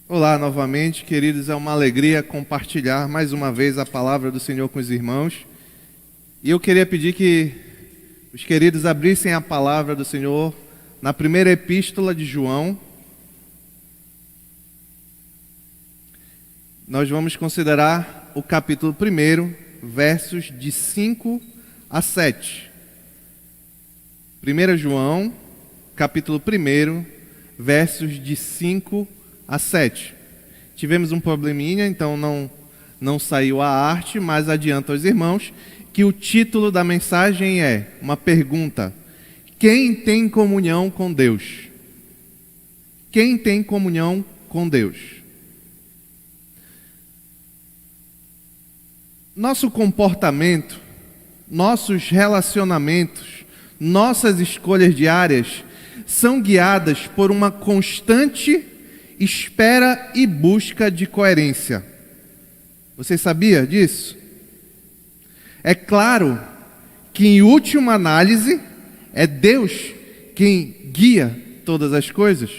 Olá novamente, queridos, é uma alegria compartilhar mais uma vez a palavra do Senhor com os irmãos. E eu queria pedir que os queridos abrissem a palavra do Senhor na primeira epístola de João. Nós vamos considerar o capítulo 1, versos de 5 a 7. 1 João, capítulo 1, versos de 5 a 7. Tivemos um probleminha, então não saiu a arte, mas adianto aos irmãos que o título da mensagem é uma pergunta: quem tem comunhão com Deus? Quem tem comunhão com Deus? Nosso comportamento, nossos relacionamentos, nossas escolhas diárias são guiadas por uma constante espera e busca de coerência. Você sabia disso? É claro que, em última análise, é Deus quem guia todas as coisas.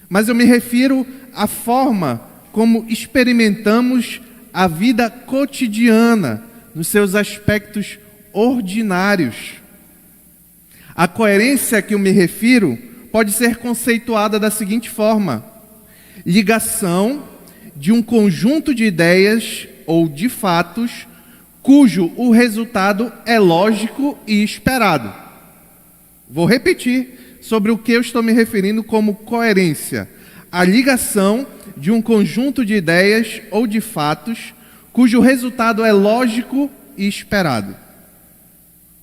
Mas eu me refiro à forma como experimentamos a vida cotidiana, nos seus aspectos ordinários. A coerência a que eu me refiro pode ser conceituada da seguinte forma: ligação de um conjunto de ideias ou de fatos cujo o resultado é lógico e esperado. Vou repetir sobre o que eu estou me referindo como coerência: a ligação de um conjunto de ideias ou de fatos cujo resultado é lógico e esperado.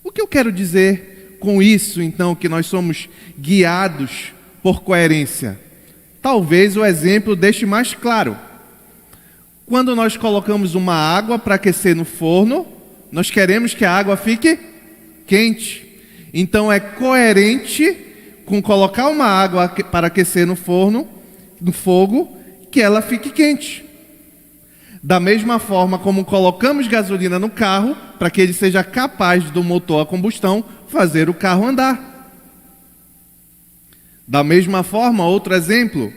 O que eu quero dizer com isso, então, que nós somos guiados por coerência? Talvez o exemplo deixe mais claro. Quando nós colocamos uma água para aquecer no forno, nós queremos que a água fique quente. Então é coerente com colocar uma água para aquecer no forno, no fogo, que ela fique quente. Da mesma forma como colocamos gasolina no carro, para que ele seja capaz do motor a combustão fazer o carro andar. Da mesma forma, outro exemplo,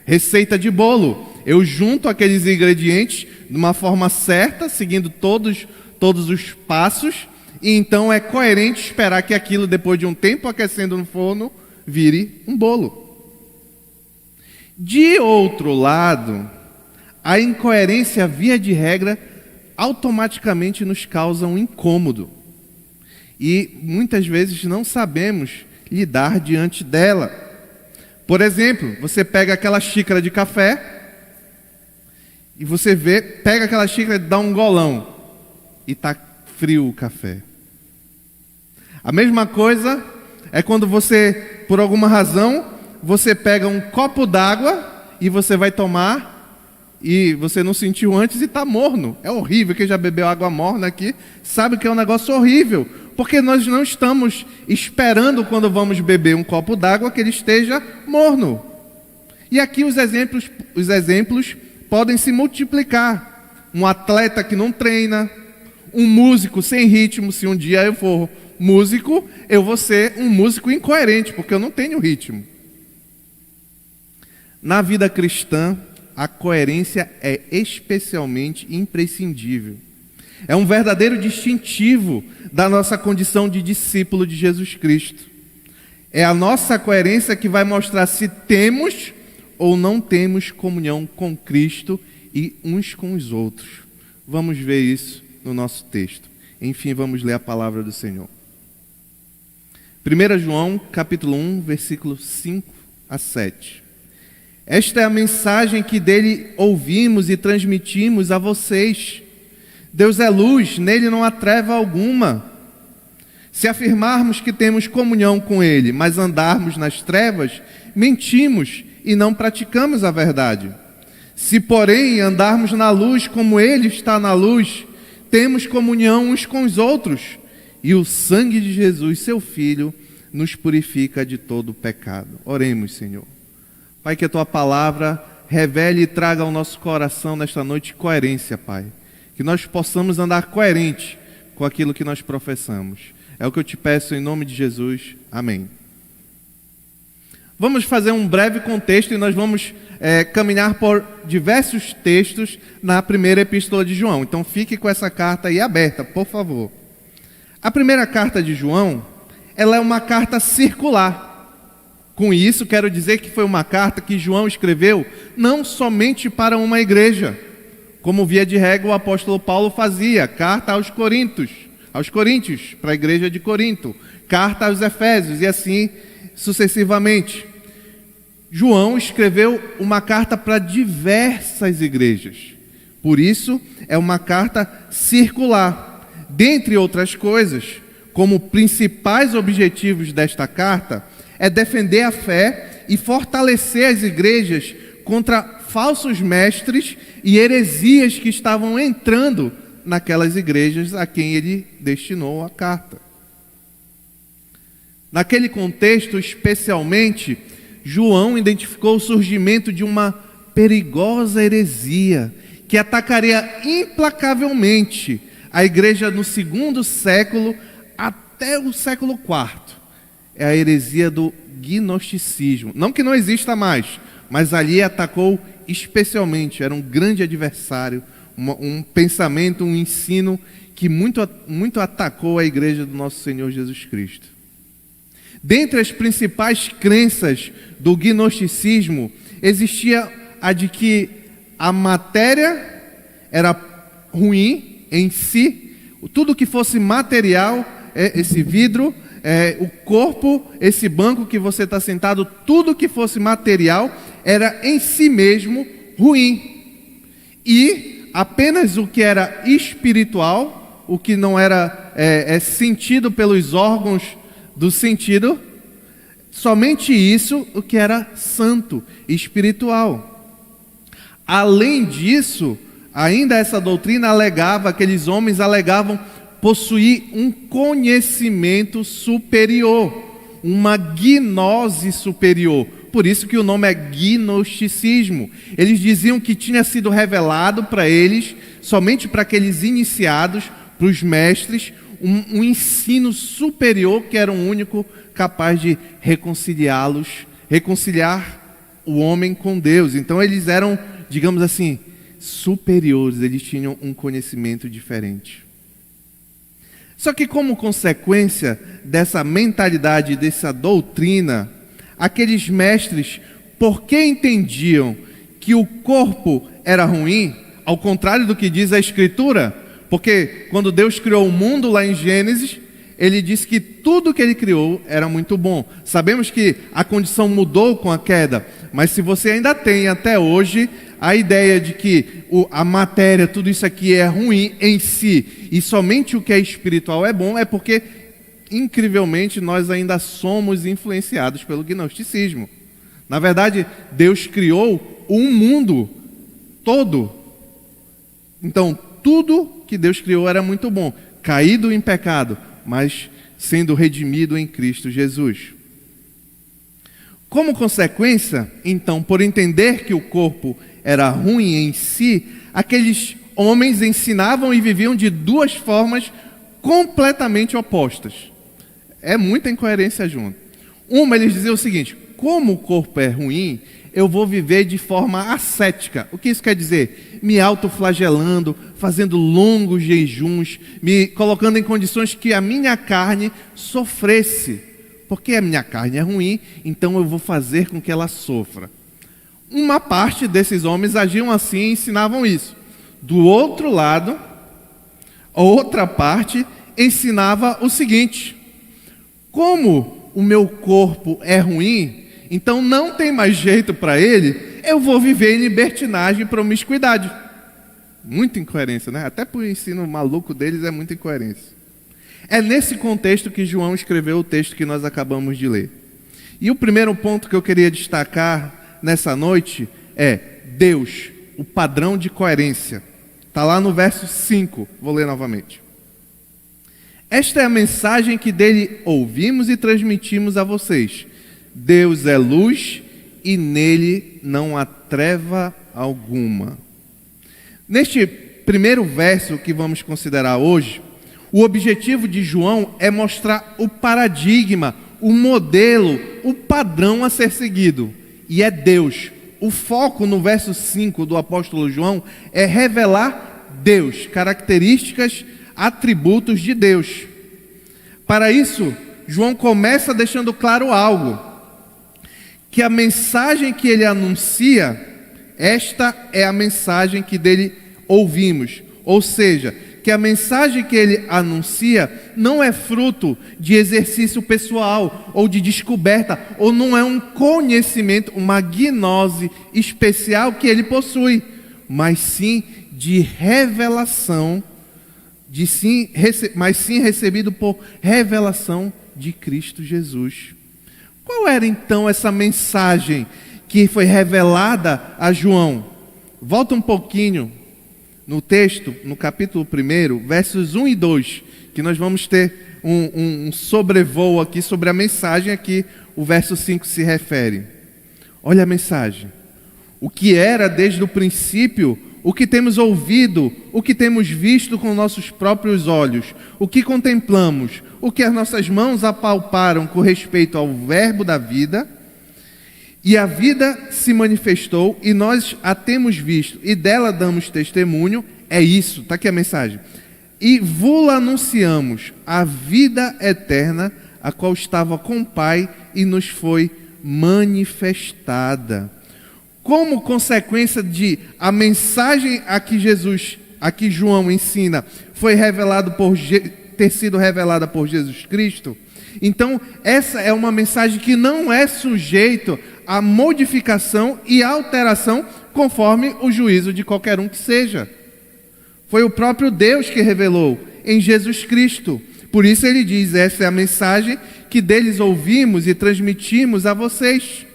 receita de bolo. Eu junto aqueles ingredientes de uma forma certa, seguindo todos os passos, e então é coerente esperar que aquilo, depois de um tempo aquecendo no forno, vire um bolo. De outro lado, a incoerência, via de regra, automaticamente nos causa um incômodo. E muitas vezes não sabemos lidar diante dela. Por exemplo, você pega aquela xícara de café e você pega aquela xícara e dá um golão e está frio o café. A mesma coisa é quando você, por alguma razão, você pega um copo d'água e você vai tomar e você não sentiu antes e está morno. É horrível. Quem já bebeu água morna aqui sabe que é um negócio horrível, porque nós não estamos esperando, quando vamos beber um copo d'água, que ele esteja morno. E aqui os exemplos podem se multiplicar. Um atleta que não treina, um músico sem ritmo. Se um dia eu for músico, eu vou ser um músico incoerente, porque eu não tenho ritmo. Na vida cristã, a coerência é especialmente imprescindível. É um verdadeiro distintivo da nossa condição de discípulo de Jesus Cristo. É a nossa coerência que vai mostrar se temos ou não temos comunhão com Cristo e uns com os outros. Vamos ver isso no nosso texto. Enfim, vamos ler a palavra do Senhor. 1 João, capítulo 1, versículo 5 a 7. Esta é a mensagem que dele ouvimos e transmitimos a vocês. Deus é luz, nele não há treva alguma. Se afirmarmos que temos comunhão com ele, mas andarmos nas trevas, mentimos e não praticamos a verdade. Se, porém, andarmos na luz como ele está na luz, temos comunhão uns com os outros, e o sangue de Jesus, seu Filho, nos purifica de todo pecado. Oremos, Senhor. Pai, que a tua palavra revele e traga ao nosso coração nesta noite coerência, Pai. Que nós possamos andar coerente com aquilo que nós professamos. É o que eu te peço em nome de Jesus. Amém. Vamos fazer um breve contexto e nós vamos caminhar por diversos textos na primeira epístola de João. Então fique com essa carta aí aberta, por favor. A primeira carta de João, ela é uma carta circular. Com isso, quero dizer que foi uma carta que João escreveu não somente para uma igreja, como via de regra o apóstolo Paulo fazia, carta aos Coríntios, para a igreja de Corinto, carta aos Efésios e assim sucessivamente. João escreveu uma carta para diversas igrejas, por isso é uma carta circular. Dentre outras coisas, como principais objetivos desta carta, é defender a fé e fortalecer as igrejas contra falsos mestres e heresias que estavam entrando naquelas igrejas a quem ele destinou a carta. Naquele contexto, especialmente, João identificou o surgimento de uma perigosa heresia que atacaria implacavelmente a igreja no segundo século até o século IV. É a heresia do gnosticismo. Não que não exista mais, mas ali atacou especialmente, era um grande adversário, um pensamento, um ensino que muito atacou a igreja do nosso Senhor Jesus Cristo. Dentre as principais crenças do gnosticismo, existia a de que a matéria era ruim em si, tudo que fosse material, esse vidro, o corpo, esse banco que você está sentado, tudo que fosse material era em si mesmo ruim. E apenas o que era espiritual, o que não era sentido pelos órgãos do sentido, somente isso o que era santo, espiritual. Além disso, ainda essa doutrina alegava, aqueles homens alegavam possuir um conhecimento superior, uma gnose superior. Por isso que o nome é gnosticismo. Eles diziam que tinha sido revelado para eles, somente para aqueles iniciados, para os mestres, um ensino superior que era o único capaz de reconciliar o homem com Deus. Então eles eram, digamos assim, superiores, eles tinham um conhecimento diferente. Só que como consequência dessa mentalidade, dessa doutrina, aqueles mestres, porque entendiam que o corpo era ruim, ao contrário do que diz a Escritura, porque quando Deus criou o mundo lá em Gênesis, ele disse que tudo que ele criou era muito bom. Sabemos que a condição mudou com a queda, mas se você ainda tem até hoje a ideia de que a matéria, tudo isso aqui é ruim em si, e somente o que é espiritual é bom, é porque, incrivelmente, nós ainda somos influenciados pelo gnosticismo. Na verdade, Deus criou um mundo todo. Então, tudo que Deus criou era muito bom, caído em pecado, mas sendo redimido em Cristo Jesus. Como consequência, então, por entender que o corpo era ruim em si, aqueles homens ensinavam e viviam de duas formas completamente opostas. É muita incoerência junto. Uma, eles diziam o seguinte: como o corpo é ruim, eu vou viver de forma ascética. O que isso quer dizer? Me autoflagelando, fazendo longos jejuns, me colocando em condições que a minha carne sofresse. Porque a minha carne é ruim, então eu vou fazer com que ela sofra. Uma parte desses homens agiam assim e ensinavam isso. Do outro lado, a outra parte ensinava o seguinte: como o meu corpo é ruim, então não tem mais jeito para ele, eu vou viver em libertinagem e promiscuidade. Muita incoerência, né? Até por ensino maluco deles é muita incoerência. É nesse contexto que João escreveu o texto que nós acabamos de ler. E o primeiro ponto que eu queria destacar nessa noite é Deus, o padrão de coerência. Está lá no verso 5, vou ler novamente. Esta é a mensagem que dele ouvimos e transmitimos a vocês. Deus é luz e nele não há treva alguma. Neste primeiro verso que vamos considerar hoje, o objetivo de João é mostrar o paradigma, o modelo, o padrão a ser seguido. E é Deus, o foco no verso 5 do apóstolo João é revelar Deus, características, atributos de Deus. Para isso, João começa deixando claro algo, que a mensagem que ele anuncia, esta é a mensagem que dele ouvimos. Ou seja, que a mensagem que ele anuncia não é fruto de exercício pessoal ou de descoberta, ou não é um conhecimento, uma gnose especial que ele possui, mas sim de revelação, mas sim recebido por revelação de Cristo Jesus. Qual era então essa mensagem que foi revelada a João? Volta um pouquinho no texto, no capítulo 1, versos 1 e 2, que nós vamos ter um sobrevoo aqui sobre a mensagem a que o verso 5 se refere. Olha a mensagem. O que era desde o princípio, o que temos ouvido, o que temos visto com nossos próprios olhos, o que contemplamos, o que as nossas mãos apalparam com respeito ao verbo da vida. E a vida se manifestou e nós a temos visto e dela damos testemunho. É isso, está aqui a mensagem. E vos anunciamos a vida eterna, a qual estava com o Pai e nos foi manifestada. Como consequência de a mensagem a que João ensina, foi revelado ter sido revelada por Jesus Cristo, então essa é uma mensagem que não é sujeito a modificação e alteração conforme o juízo de qualquer um que seja. Foi o próprio Deus que revelou em Jesus Cristo. Por isso ele diz, essa é a mensagem que deles ouvimos e transmitimos a vocês.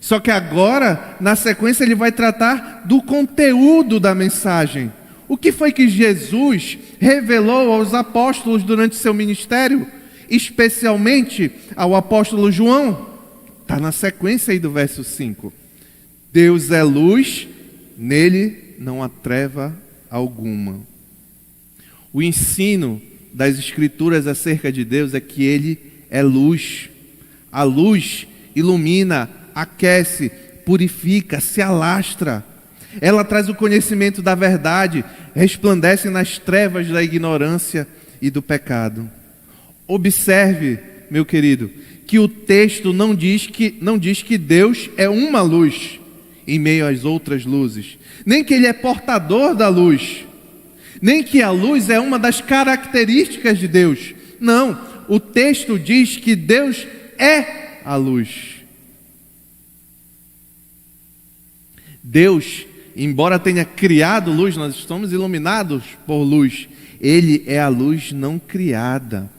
Só que agora, na sequência, ele vai tratar do conteúdo da mensagem. O que foi que Jesus revelou aos apóstolos durante seu ministério? Especialmente ao apóstolo João. Está na sequência aí do verso 5. Deus é luz, nele não há treva alguma. O ensino das Escrituras acerca de Deus é que Ele é luz. A luz ilumina, aquece, purifica, se alastra. Ela traz o conhecimento da verdade, resplandece nas trevas da ignorância e do pecado. Observe, meu querido, que o texto não diz que Deus é uma luz em meio às outras luzes, nem que Ele é portador da luz, nem que a luz é uma das características de Deus. Não, o texto diz que Deus é a luz. Deus, embora tenha criado luz, nós estamos iluminados por luz, Ele é a luz não criada.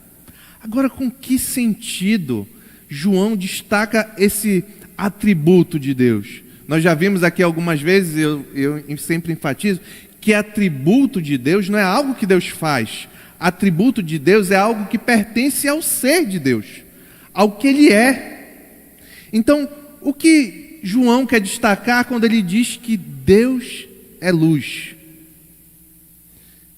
Agora, com que sentido João destaca esse atributo de Deus? Nós já vimos aqui algumas vezes, eu sempre enfatizo, que atributo de Deus não é algo que Deus faz. Atributo de Deus é algo que pertence ao ser de Deus, ao que Ele é. Então, o que João quer destacar quando ele diz que Deus é luz?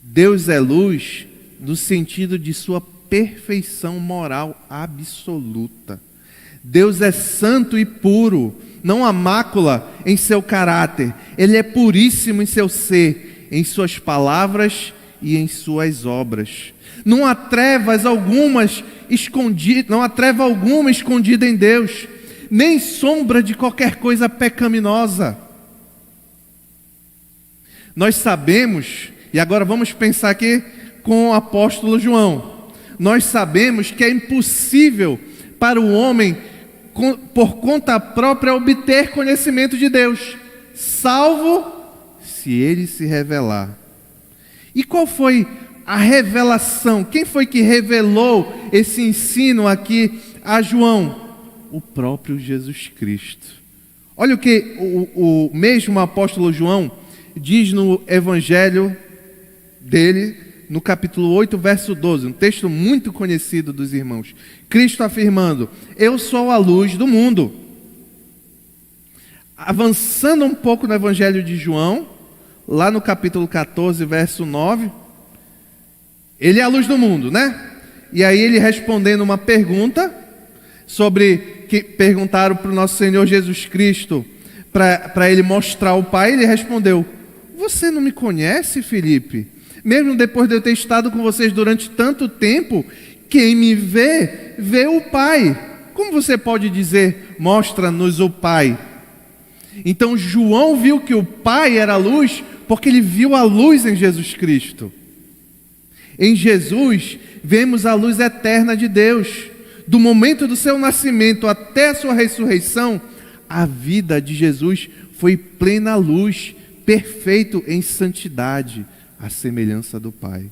Deus é luz no sentido de sua perfeição moral absoluta. Deus é santo e puro, não há mácula em seu caráter. Ele é puríssimo em seu ser, em suas palavras e em suas obras. Não há treva alguma escondida em Deus, nem sombra de qualquer coisa pecaminosa. Nós sabemos, e agora vamos pensar aqui com o apóstolo João, nós sabemos que é impossível para o homem, por conta própria, obter conhecimento de Deus, salvo se Ele se revelar. E qual foi a revelação? Quem foi que revelou esse ensino aqui a João? O próprio Jesus Cristo. Olha o que o mesmo apóstolo João diz no evangelho dele, no capítulo 8, verso 12, um texto muito conhecido dos irmãos. Cristo afirmando: eu sou a luz do mundo. Avançando um pouco no evangelho de João, lá no capítulo 14, verso 9, ele é a luz do mundo, né? E aí ele respondendo uma pergunta que perguntaram para o nosso Senhor Jesus Cristo, para ele mostrar o Pai, ele respondeu: você não me conhece, Filipe? Mesmo depois de eu ter estado com vocês durante tanto tempo, quem me vê, vê o Pai. Como você pode dizer, mostra-nos o Pai? Então João viu que o Pai era a luz, porque ele viu a luz em Jesus Cristo. Em Jesus, vemos a luz eterna de Deus. Do momento do seu nascimento até a sua ressurreição, a vida de Jesus foi plena luz, perfeito em santidade, à semelhança do Pai.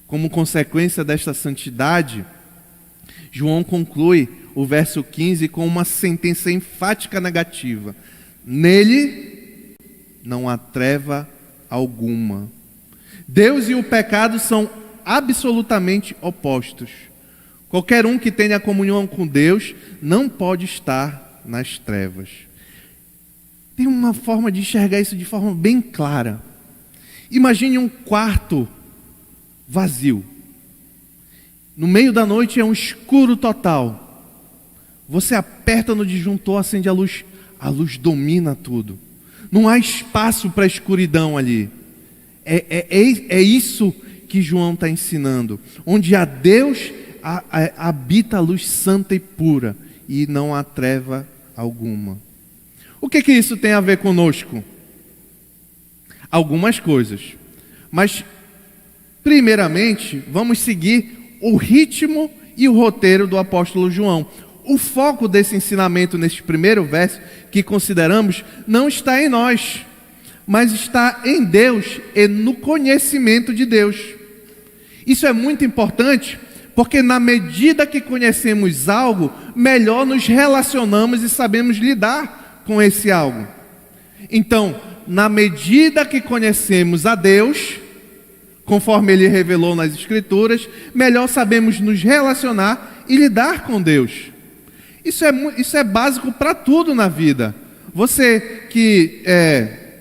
Como consequência desta santidade, João conclui o verso 15 com uma sentença enfática negativa: nele não há treva alguma. Deus e o pecado são absolutamente opostos. Qualquer um que tenha comunhão com Deus não pode estar nas trevas. Tem uma forma de enxergar isso de forma bem clara. Imagine um quarto vazio. No meio da noite é um escuro total. Você aperta no disjuntor, acende a luz domina tudo. Não há espaço para a escuridão ali. É isso que João está ensinando. Onde há Deus, habita a luz santa e pura, e não há treva alguma. O que isso tem a ver conosco? Algumas coisas. Mas, primeiramente, vamos seguir o ritmo e o roteiro do apóstolo João. O foco desse ensinamento neste primeiro verso que consideramos não está em nós, mas está em Deus e no conhecimento de Deus. Isso é muito importante, porque na medida que conhecemos algo, melhor nos relacionamos e sabemos lidar com esse algo. Então, na medida que conhecemos a Deus, conforme Ele revelou nas Escrituras, melhor sabemos nos relacionar e lidar com Deus. Isso é básico para tudo na vida. Você que,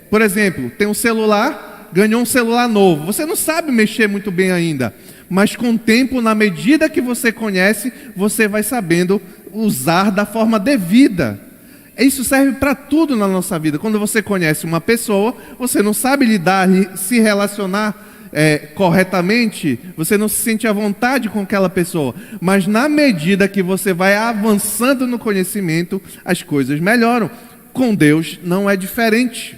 por exemplo, tem um celular, ganhou um celular novo, você não sabe mexer muito bem ainda, mas com o tempo, na medida que você conhece, você vai sabendo usar da forma devida. Isso serve para tudo na nossa vida. Quando você conhece uma pessoa, você não sabe lidar, se relacionar corretamente, você não se sente à vontade com aquela pessoa, mas na medida que você vai avançando no conhecimento, as coisas melhoram. Com Deus não é diferente.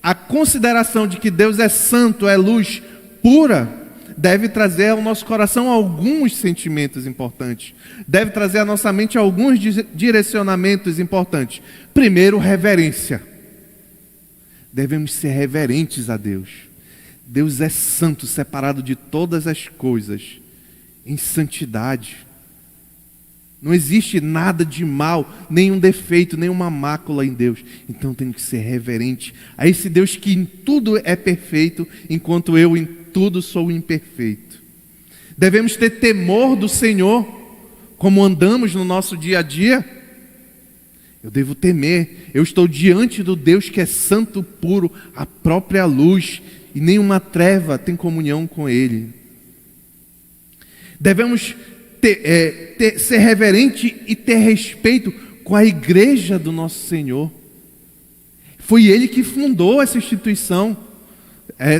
A consideração de que Deus é santo, é luz pura, deve trazer ao nosso coração alguns sentimentos importantes, deve trazer à nossa mente alguns direcionamentos importantes. Primeiro, reverência. Devemos ser reverentes a Deus. Deus é santo, separado de todas as coisas, em santidade. Não existe nada de mal, nenhum defeito, nenhuma mácula em Deus. Então tem que ser reverente a esse Deus que em tudo é perfeito, enquanto eu em tudo sou imperfeito. Devemos ter temor do Senhor, como andamos no nosso dia a dia. Eu devo temer, eu estou diante do Deus que é santo, puro, a própria luz, e nenhuma treva tem comunhão com Ele. Devemos ser reverente e ter respeito com a igreja do nosso Senhor. Foi Ele que fundou essa instituição.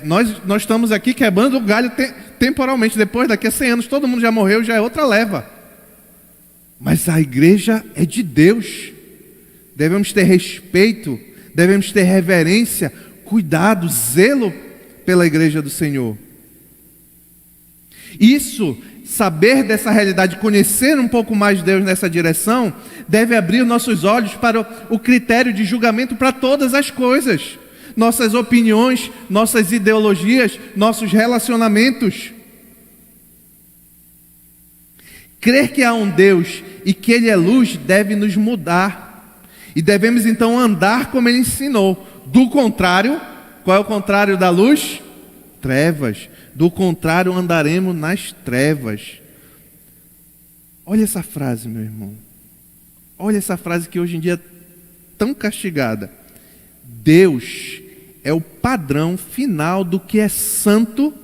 Nós estamos aqui quebrando o galho temporalmente. Depois, daqui a 100 anos, todo mundo já morreu, já é outra leva. Mas a igreja é de Deus. Devemos ter respeito, devemos ter reverência, cuidado, zelo pela igreja do Senhor. Isso, saber dessa realidade, conhecer um pouco mais de Deus nessa direção, deve abrir nossos olhos para o critério de julgamento para todas as coisas. Nossas opiniões, nossas ideologias, nossos relacionamentos. Crer que há um Deus e que Ele é luz deve nos mudar. E devemos então andar como Ele ensinou. Do contrário, qual é o contrário da luz? Trevas. Do contrário, andaremos nas trevas. Olha essa frase, meu irmão. Olha essa frase que hoje em dia é tão castigada. Deus é o padrão final do que é santo,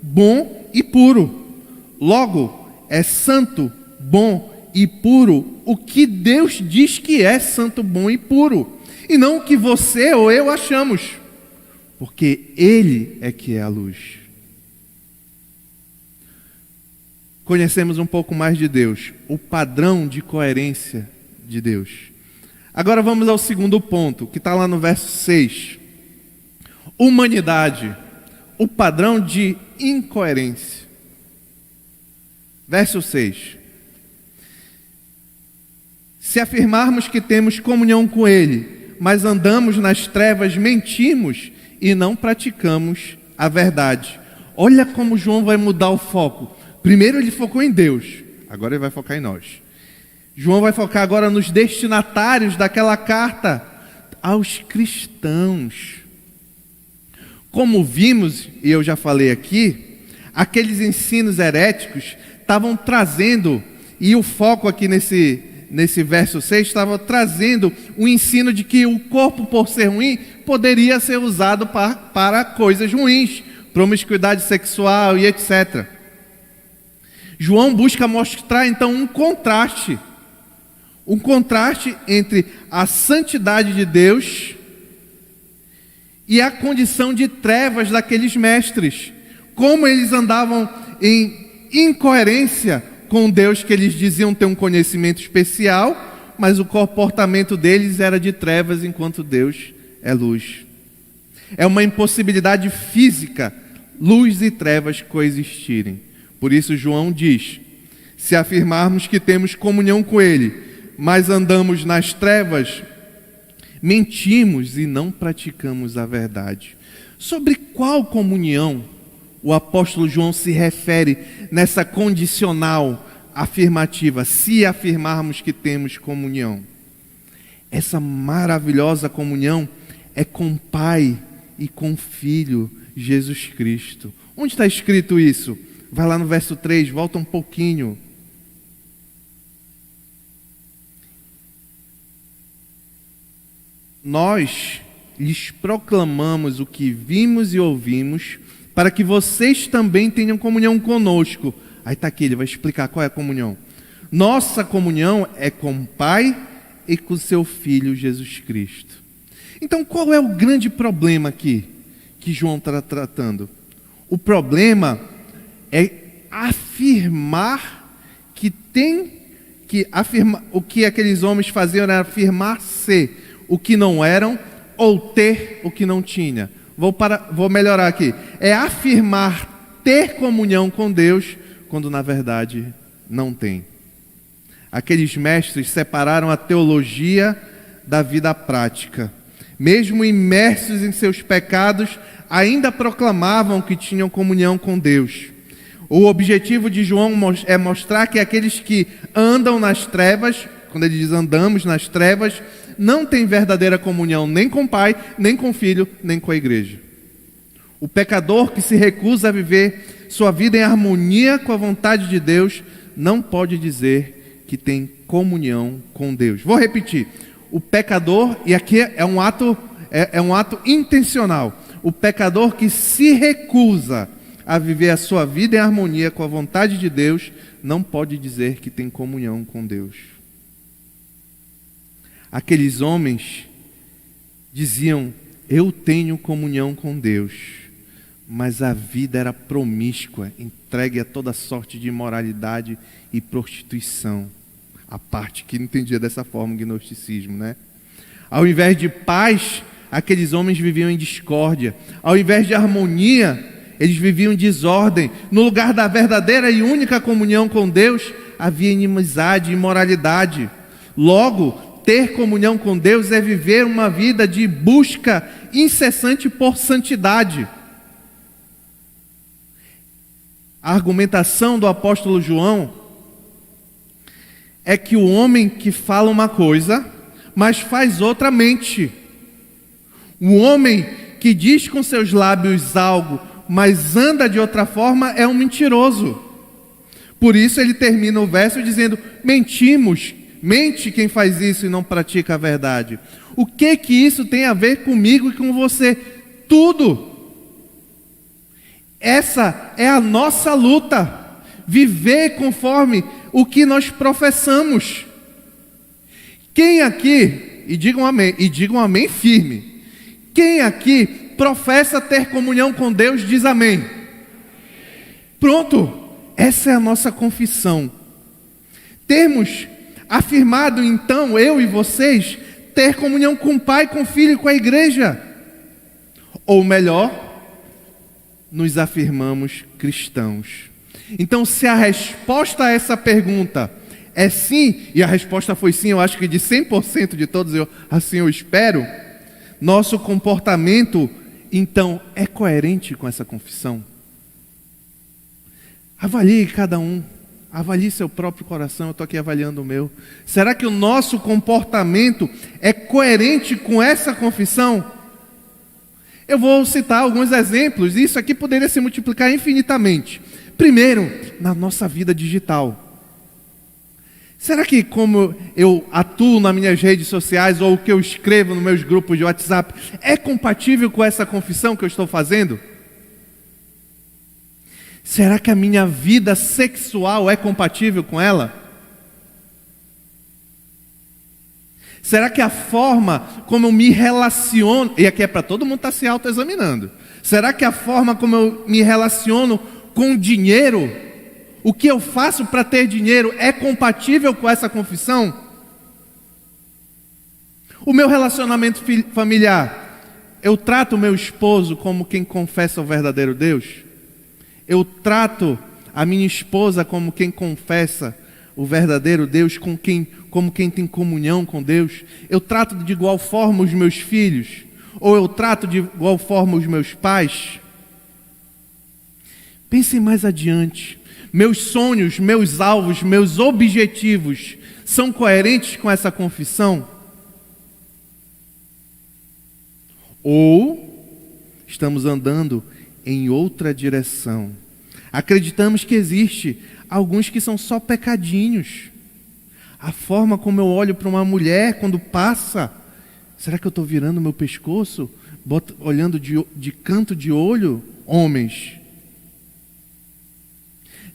bom e puro. Logo, é santo, bom e puro o que Deus diz que é santo, bom e puro, e não o que você ou eu achamos, porque Ele é que é a luz. Conhecemos um pouco mais de Deus, o padrão de coerência de Deus. Agora vamos ao segundo ponto, que está lá no verso 6. Humanidade, o padrão de incoerência. Verso 6. Se afirmarmos que temos comunhão com Ele, mas andamos nas trevas, mentimos e não praticamos a verdade. Olha como João vai mudar o foco. Primeiro ele focou em Deus, agora ele vai focar em nós. João vai focar agora nos destinatários daquela carta, aos cristãos. Como vimos, e eu já falei aqui, aqueles ensinos heréticos estavam trazendo, e o foco aqui nesse verso 6, estava trazendo o ensino de que o corpo, por ser ruim, poderia ser usado para coisas ruins, promiscuidade sexual e etc. João busca mostrar então um contraste entre a santidade de Deus e a condição de trevas daqueles mestres, como eles andavam em incoerência com Deus, que eles diziam ter um conhecimento especial, mas o comportamento deles era de trevas, enquanto Deus é luz. É uma impossibilidade física, luz e trevas coexistirem. Por isso João diz: se afirmarmos que temos comunhão com Ele, mas andamos nas trevas, mentimos e não praticamos a verdade. Sobre qual comunhão o apóstolo João se refere nessa condicional afirmativa, se afirmarmos que temos comunhão? Essa maravilhosa comunhão é com o Pai e com o Filho, Jesus Cristo. Onde está escrito isso? Vai lá no verso 3, volta um pouquinho. Nós lhes proclamamos o que vimos e ouvimos, para que vocês também tenham comunhão conosco. Aí está aqui, ele vai explicar qual é a comunhão. Nossa comunhão é com o Pai e com seu Filho Jesus Cristo. Então qual é o grande problema aqui que João está tratando? O problema é afirmar o que aqueles homens faziam era afirmar ser o que não eram ou ter o que não tinha. Vou melhorar aqui. É afirmar ter comunhão com Deus quando na verdade não tem. Aqueles mestres separaram a teologia da vida prática. Mesmo imersos em seus pecados, ainda proclamavam que tinham comunhão com Deus. O objetivo de João é mostrar que aqueles que andam nas trevas, quando ele diz andamos nas trevas, não têm verdadeira comunhão nem com o Pai, nem com o Filho, nem com a igreja. O pecador que se recusa a viver sua vida em harmonia com a vontade de Deus, não pode dizer que tem comunhão com Deus. Vou repetir. O pecador, e aqui é um ato intencional. O pecador que se recusa a viver a sua vida em harmonia com a vontade de Deus, não pode dizer que tem comunhão com Deus. Aqueles homens diziam: eu tenho comunhão com Deus, mas a vida era promíscua, entregue a toda sorte de imoralidade e prostituição. A parte que entendia dessa forma o gnosticismo, né? Ao invés de paz, aqueles homens viviam em discórdia. Ao invés de harmonia, eles viviam em desordem. No lugar da verdadeira e única comunhão com Deus, havia inimizade e imoralidade. Logo, ter comunhão com Deus é viver uma vida de busca incessante por santidade. A argumentação do apóstolo João é que o homem que fala uma coisa, mas faz outra, mente. O homem que diz com seus lábios algo, mas anda de outra forma, é um mentiroso. Por isso ele termina o verso dizendo: mentimos. Mente quem faz isso e não pratica a verdade. O que isso tem a ver comigo e com você? Tudo. Essa é a nossa luta. Viver conforme o que nós professamos. Quem aqui, e digam amém firme, quem aqui professa ter comunhão com Deus, diz amém. Pronto, essa é a nossa confissão. Termos afirmado então, eu e vocês, ter comunhão com o Pai, com o Filho e com a Igreja. Ou melhor, nos afirmamos cristãos. Então, se a resposta a essa pergunta é sim, e a resposta foi sim, eu acho que de 100% de todos, assim eu espero, nosso comportamento, então, é coerente com essa confissão? Avalie cada um, avalie seu próprio coração, eu estou aqui avaliando o meu. Será que o nosso comportamento é coerente com essa confissão? Eu vou citar alguns exemplos, e isso aqui poderia se multiplicar infinitamente. Primeiro, na nossa vida digital. Será que como eu atuo nas minhas redes sociais ou o que eu escrevo nos meus grupos de WhatsApp é compatível com essa confissão que eu estou fazendo? Será que a minha vida sexual é compatível com ela? Será que a forma como eu me relaciono, e aqui é para todo mundo estar se autoexaminando, será que a forma como eu me relaciono com dinheiro, o que eu faço para ter dinheiro, é compatível com essa confissão? O meu relacionamento familiar, eu trato o meu esposo como quem confessa o verdadeiro Deus? Eu trato a minha esposa como quem confessa o verdadeiro Deus, como quem tem comunhão com Deus? Eu trato de igual forma os meus filhos? Ou eu trato de igual forma os meus pais? Pensem mais adiante. Meus sonhos, meus alvos, meus objetivos são coerentes com essa confissão? Ou estamos andando em outra direção? Acreditamos que existe alguns que são só pecadinhos. A forma como eu olho para uma mulher quando passa, será que eu estou virando meu pescoço? Olhando de canto de olho? Homens.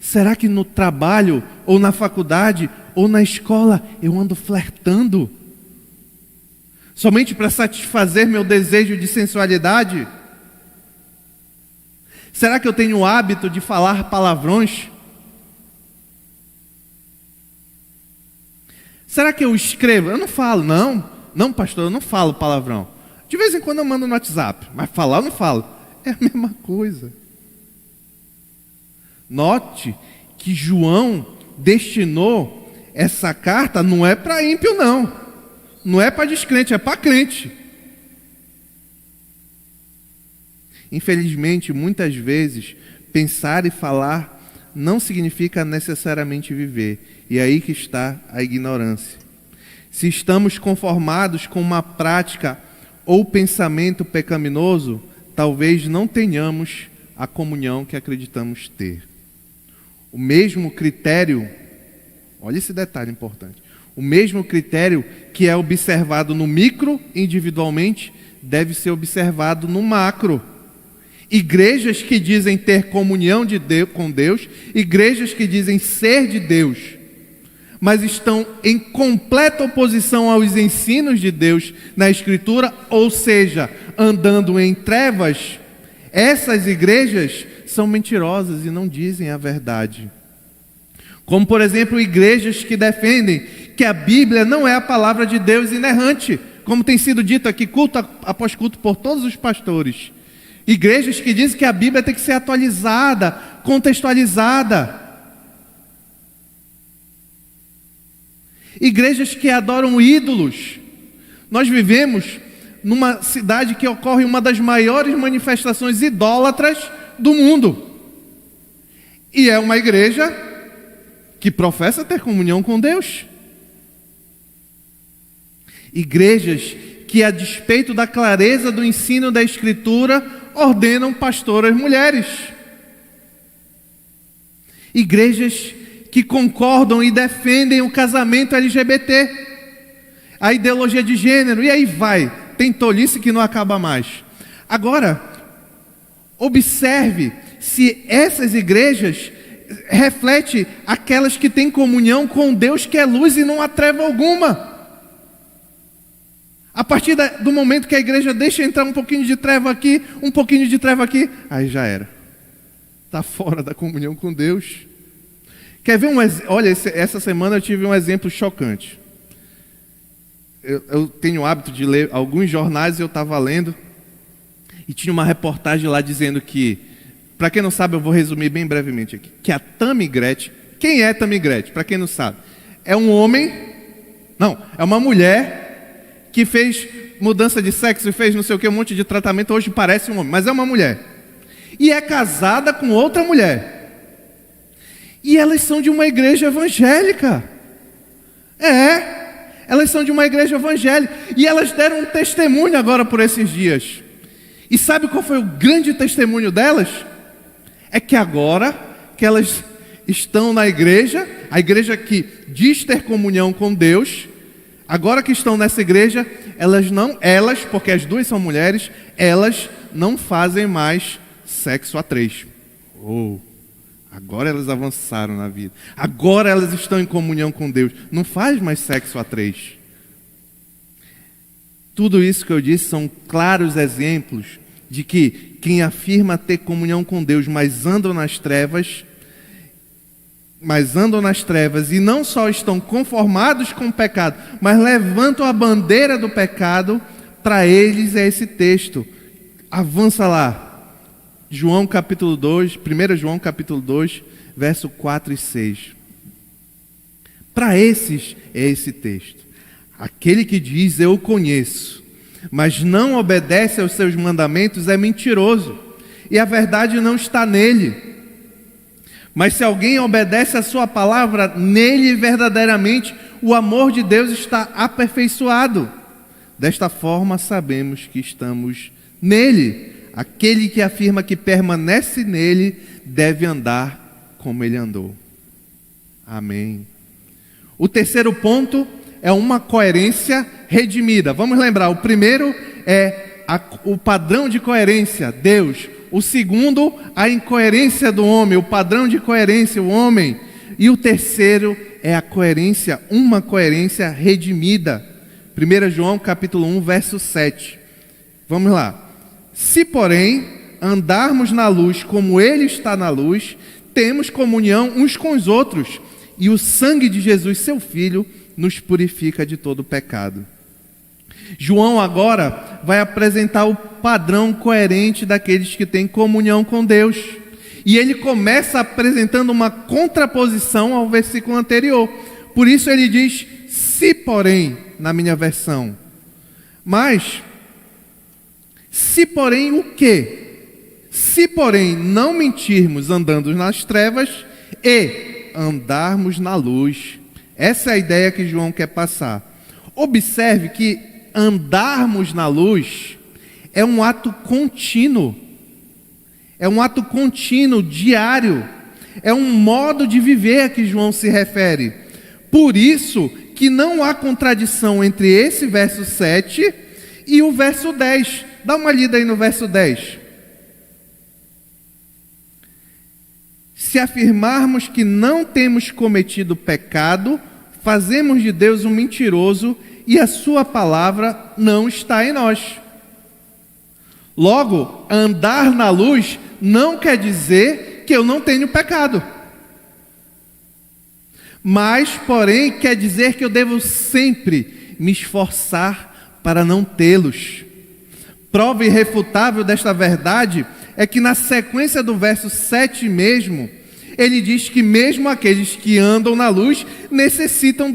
Será que no trabalho, ou na faculdade, ou na escola, eu ando flertando? Somente para satisfazer meu desejo de sensualidade? Será que eu tenho o hábito de falar palavrões? Será que eu escrevo? Eu não falo, não pastor, eu não falo palavrão. De vez em quando eu mando no WhatsApp, mas falar eu não falo. É a mesma coisa. Note que João destinou essa carta, não é para ímpio não. Não é para descrente, é para crente. Infelizmente, muitas vezes, pensar e falar não significa necessariamente viver. E é aí que está a ignorância. Se estamos conformados com uma prática ou pensamento pecaminoso, talvez não tenhamos a comunhão que acreditamos ter. O mesmo critério, olha esse detalhe importante, o mesmo critério que é observado no micro individualmente, deve ser observado no macro. Igrejas que dizem ter comunhão com Deus, igrejas que dizem ser de Deus, mas estão em completa oposição aos ensinos de Deus na Escritura, ou seja, andando em trevas, essas igrejas são mentirosas e não dizem a verdade. Como, por exemplo, igrejas que defendem que a Bíblia não é a palavra de Deus inerrante, como tem sido dito aqui, culto após culto, por todos os pastores. Igrejas que dizem que a Bíblia tem que ser atualizada, contextualizada. Igrejas que adoram ídolos. Nós vivemos numa cidade que ocorre uma das maiores manifestações idólatras do mundo. E é uma igreja que professa ter comunhão com Deus. Igrejas que, a despeito da clareza do ensino da Escritura, ordenam pastoras mulheres. Igrejas que concordam e defendem o casamento LGBT, a ideologia de gênero, e aí vai, tem tolice que não acaba mais. Agora, observe se essas igrejas reflete aquelas que têm comunhão com Deus, que é luz e não há treva alguma. A partir do momento que a igreja deixa entrar um pouquinho de treva aqui, um pouquinho de treva aqui, aí já era. Está fora da comunhão com Deus. Quer ver olha, essa semana eu tive um exemplo chocante. Eu tenho o hábito de ler alguns jornais e eu estava lendo, e tinha uma reportagem lá dizendo que, para quem não sabe, eu vou resumir bem brevemente aqui, que a Tammy Gretchen, quem é Tammy Gretchen? Para quem não sabe, é uma mulher que fez mudança de sexo e fez não sei o que, um monte de tratamento, hoje parece um homem, mas é uma mulher. E é casada com outra mulher. E elas são de uma igreja evangélica. Elas são de uma igreja evangélica. E elas deram um testemunho agora por esses dias. E sabe qual foi o grande testemunho delas? É que agora que elas estão na igreja, a igreja que diz ter comunhão com Deus, agora que estão nessa igreja, elas, porque as duas são mulheres, elas não fazem mais sexo a três. Agora elas avançaram na vida. Agora elas estão em comunhão com Deus. Não faz mais sexo a três. Tudo isso que eu disse são claros exemplos de que quem afirma ter comunhão com Deus, mas andam nas trevas, e não só estão conformados com o pecado, mas levantam a bandeira do pecado, para eles é esse texto. Avança lá. João capítulo 2, 1 João capítulo 2, verso 4 e 6. Para esses é esse texto. Aquele que diz, eu o conheço, mas não obedece aos seus mandamentos, é mentiroso, e a verdade não está nele. Mas se alguém obedece a sua palavra, nele verdadeiramente o amor de Deus está aperfeiçoado. Desta forma sabemos que estamos nele. Aquele que afirma que permanece nele deve andar como ele andou. Amém. O terceiro ponto é uma coerência redimida. Vamos lembrar, o primeiro é o padrão de coerência, Deus. O segundo, a incoerência do homem, o padrão de coerência, o homem. E o terceiro é a coerência, uma coerência redimida. 1 João capítulo 1, verso 7. Vamos lá. Se, porém, andarmos na luz como Ele está na luz, temos comunhão uns com os outros, e o sangue de Jesus, seu Filho, nos purifica de todo pecado. João agora vai apresentar o padrão coerente daqueles que têm comunhão com Deus. E ele começa apresentando uma contraposição ao versículo anterior. Por isso ele diz, se porém, na minha versão. Mas, se porém o quê? Se porém não mentirmos andando nas trevas e andarmos na luz. Essa é a ideia que João quer passar. Observe que andarmos na luz é um ato contínuo. É um ato contínuo, diário. É um modo de viver a que João se refere. Por isso que não há contradição entre esse verso 7 e o verso 10. Dá uma lida aí no verso 10. Se afirmarmos que não temos cometido pecado, fazemos de Deus um mentiroso e a sua palavra não está em nós. Logo, andar na luz não quer dizer que eu não tenho pecado. Mas, porém, quer dizer que eu devo sempre me esforçar para não tê-los. Prova irrefutável desta verdade é que na sequência do verso 7 mesmo, ele diz que mesmo aqueles que andam na luz necessitam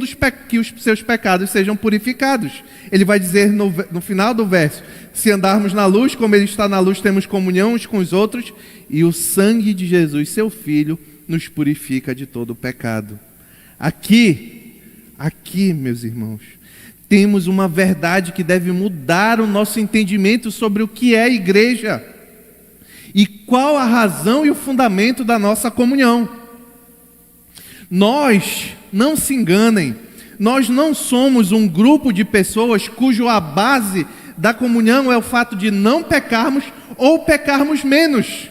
que os seus pecados sejam purificados. Ele vai dizer no final do verso, se andarmos na luz, como Ele está na luz, temos comunhão uns com os outros, e o sangue de Jesus, seu Filho, nos purifica de todo o pecado. Aqui, meus irmãos, temos uma verdade que deve mudar o nosso entendimento sobre o que é igreja. E qual a razão e o fundamento da nossa comunhão? Nós, não se enganem, nós não somos um grupo de pessoas cuja base da comunhão é o fato de não pecarmos ou pecarmos menos.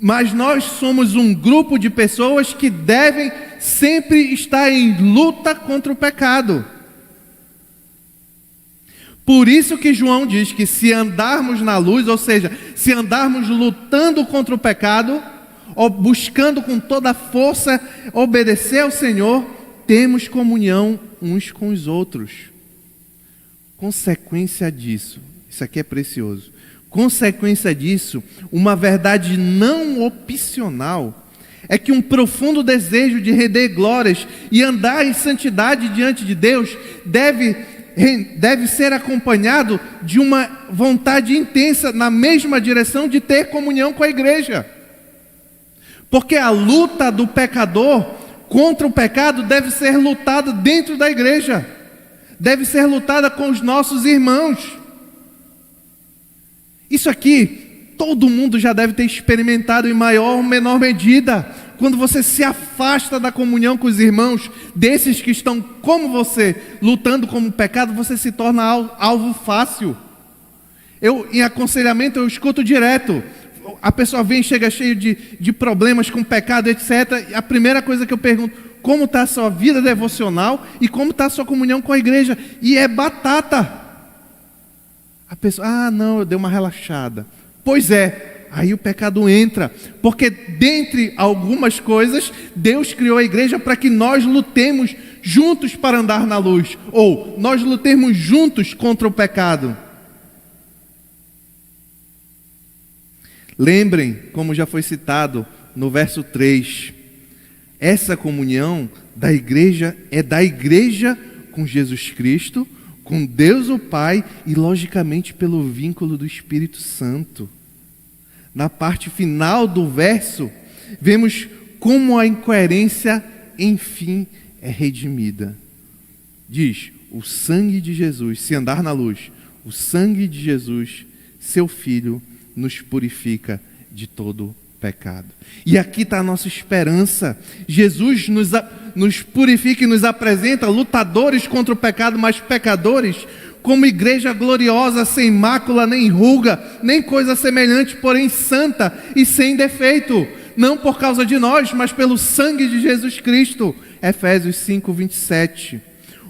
Mas nós somos um grupo de pessoas que devem sempre estar em luta contra o pecado. Por isso que João diz que se andarmos na luz, ou seja, se andarmos lutando contra o pecado, ou buscando com toda a força obedecer ao Senhor, temos comunhão uns com os outros. Consequência disso, isso aqui é precioso. Consequência disso, uma verdade não opcional, é que um profundo desejo de render glórias e andar em santidade diante de Deus deve ser acompanhado de uma vontade intensa na mesma direção de ter comunhão com a igreja. Porque a luta do pecador contra o pecado deve ser lutada dentro da igreja, deve ser lutada com os nossos irmãos. Isso aqui, todo mundo já deve ter experimentado em maior ou menor medida. Quando você se afasta da comunhão com os irmãos, desses que estão como você, lutando com o pecado, você se torna alvo fácil. Em aconselhamento, eu escuto direto. A pessoa vem, chega cheio de problemas com pecado, etc. A primeira coisa que eu pergunto, como está a sua vida devocional e como está a sua comunhão com a igreja? E é batata. A pessoa, não, eu dei uma relaxada. Pois é, aí o pecado entra. Porque dentre algumas coisas, Deus criou a igreja para que nós lutemos juntos para andar na luz. Ou nós lutemos juntos contra o pecado. Lembrem, como já foi citado no verso 3, essa comunhão da igreja é da igreja com Jesus Cristo, com Deus o Pai e logicamente pelo vínculo do Espírito Santo. Na parte final do verso, vemos como a incoerência, enfim, é redimida. Diz, o sangue de Jesus, se andar na luz, o sangue de Jesus, seu Filho, nos purifica de todo pecado. E aqui está a nossa esperança. Jesus nos purifica e nos apresenta lutadores contra o pecado, mas pecadores, como igreja gloriosa, sem mácula, nem ruga, nem coisa semelhante, porém santa e sem defeito, não por causa de nós, mas pelo sangue de Jesus Cristo. Efésios 5:27.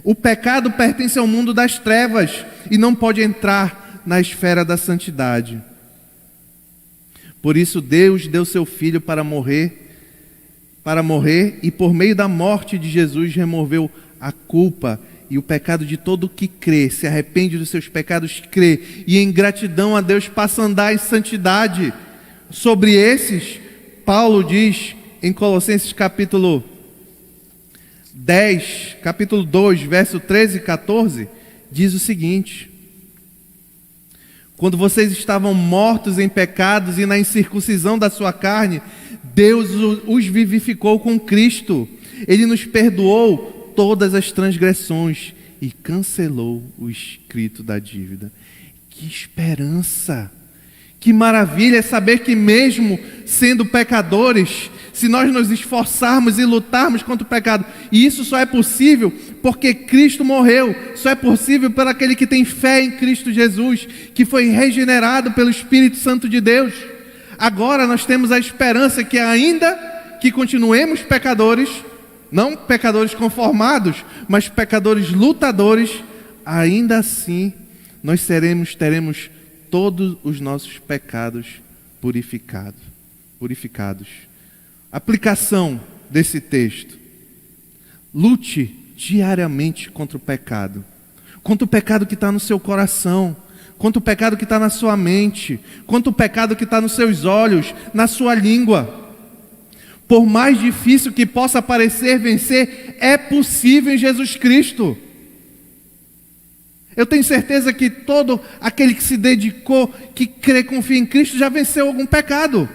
O pecado pertence ao mundo das trevas e não pode entrar na esfera da santidade. Por isso Deus deu seu Filho para morrer e por meio da morte de Jesus removeu a culpa e o pecado de todo o que crê, se arrepende dos seus pecados, crê, e em gratidão a Deus passa a andar em santidade. Sobre esses, Paulo diz em Colossenses capítulo 10, capítulo 2, verso 13 e 14, diz o seguinte: quando vocês estavam mortos em pecados e na incircuncisão da sua carne, Deus os vivificou com Cristo. Ele nos perdoou todas as transgressões e cancelou o escrito da dívida. Que esperança! Que maravilha é saber que mesmo sendo pecadores, se nós nos esforçarmos e lutarmos contra o pecado, e isso só é possível porque Cristo morreu, só é possível por aquele que tem fé em Cristo Jesus, que foi regenerado pelo Espírito Santo de Deus. Agora nós temos a esperança que ainda que continuemos pecadores, não pecadores conformados, mas pecadores lutadores, ainda assim nós teremos todos os nossos pecados purificados. Aplicação desse texto: lute diariamente contra o pecado que está no seu coração, contra o pecado que está na sua mente, contra o pecado que está nos seus olhos, na sua língua. Por mais difícil que possa parecer vencer, é possível em Jesus Cristo. Eu tenho certeza que todo aquele que se dedicou, que crê, confia em Cristo, já venceu algum pecado.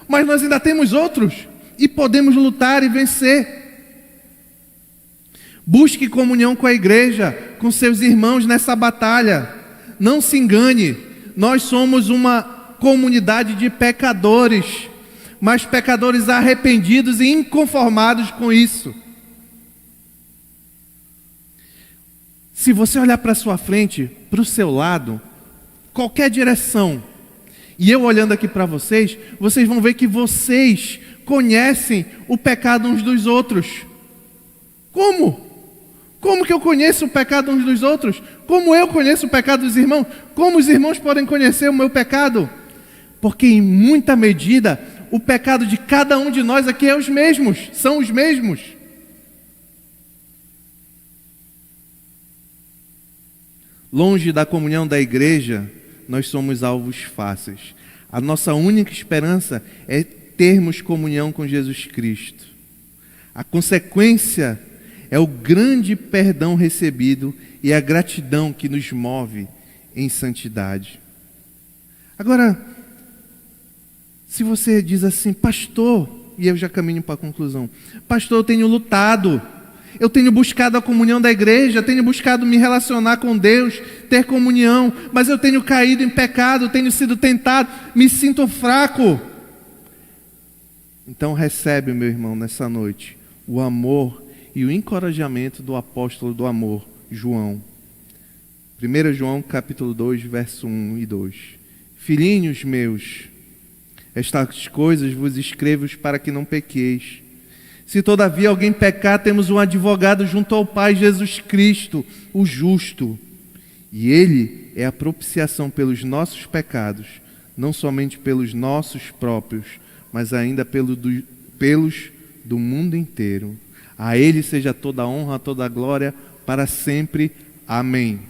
Mas nós ainda temos outros e podemos lutar e vencer. Busque comunhão com a igreja, com seus irmãos nessa batalha. Não se engane, nós somos uma comunidade de pecadores, mas pecadores arrependidos e inconformados com isso. Se você olhar para a sua frente, para o seu lado, qualquer direção, E eu olhando aqui para vocês, vocês vão ver que vocês conhecem o pecado uns dos outros. Como? Como que eu conheço o pecado uns dos outros? Como eu conheço o pecado dos irmãos? Como os irmãos podem conhecer o meu pecado? Porque em muita medida, o pecado de cada um de nós aqui são os mesmos. Longe da comunhão da igreja, nós somos alvos fáceis. A nossa única esperança é termos comunhão com Jesus Cristo. A consequência é o grande perdão recebido e a gratidão que nos move em santidade. Agora, se você diz assim, pastor, e eu já caminho para a conclusão, pastor, eu tenho lutado, eu tenho buscado a comunhão da igreja, tenho buscado me relacionar com Deus, ter comunhão, mas eu tenho caído em pecado, tenho sido tentado, me sinto fraco. Então recebe, meu irmão, nessa noite, o amor e o encorajamento do apóstolo do amor, João. 1 João capítulo 2, verso 1 e 2. Filhinhos meus, estas coisas vos escrevo para que não pequeis. Se todavia alguém pecar, temos um advogado junto ao Pai, Jesus Cristo, o justo. E Ele é a propiciação pelos nossos pecados, não somente pelos nossos próprios, mas ainda pelos do mundo inteiro. A Ele seja toda a honra, toda a glória, para sempre. Amém.